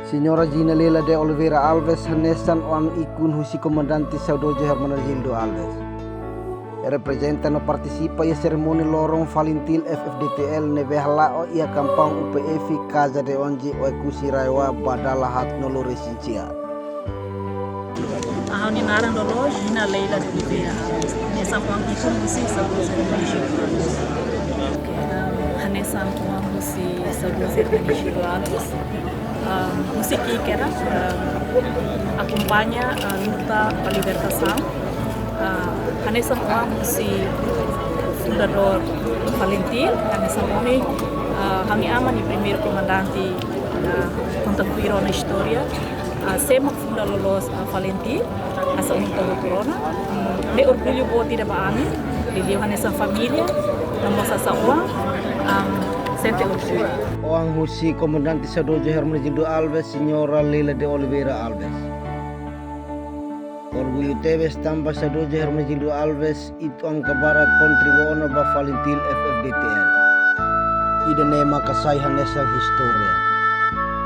Signora Gina Lela de Oliveira Alves hanesan oang ikun husi komandanti Saudoja Hermenegildo Alves. Representano participa ia seremoni lorong Valentil FFDTL nevehala o ia kampang UPF Casa de Onji o ekusi raiwa badala hat nolo resincia. Ahau ni narang dolo Gina Lela de Oliveira Alves. Nessa oang ikun husi Saudoja Hermenegildo Alves. Hanesan oang husi Saudoja Hermenegildo Alves. Musik que era acompanha a luta para a libertação. Nessa forma, si fundador Valentil, nessa forma, kami aman o primeiro comandante contemporâneo na história. Sema funda lolos Valentil, asa unta corona. Me orgulho bo tidak baami, beliau nessa família, namosa sa uang. Sente orgulho. Oang husi komandanti Saudoja Hermenegildo Alves, Signora Lela de Oliveira Alves. Orgulho teve estampa Saudoja Hermenegildo Alves itu ang kabara kontribuono ba Valentil FFDTL. Ida nema kasay hanesang historia.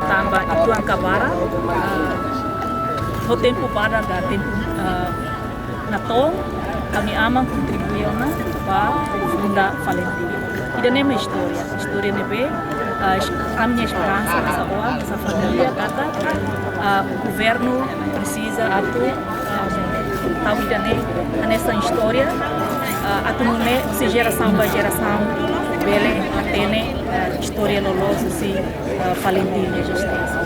Tambah itu ang kabara, ho tempo para da tempo natong kami amang kontribuiona ba funda Valentil. Ida nema história nebe a minha esperança nessa hora, nessa família, kata o governo precisa tahu nessa história, atumune se geração by geração, bele atene história loloso si Valentil na justiça.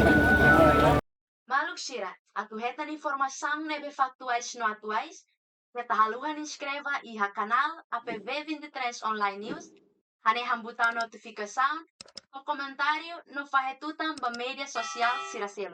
Maluk Shirat, atu hetan informação nebe factuais no atuais, kita haluhan inscreva iha canal APV23 Online News, hane hambutan notificação, o comentário no fahetutan ba media social siraselu.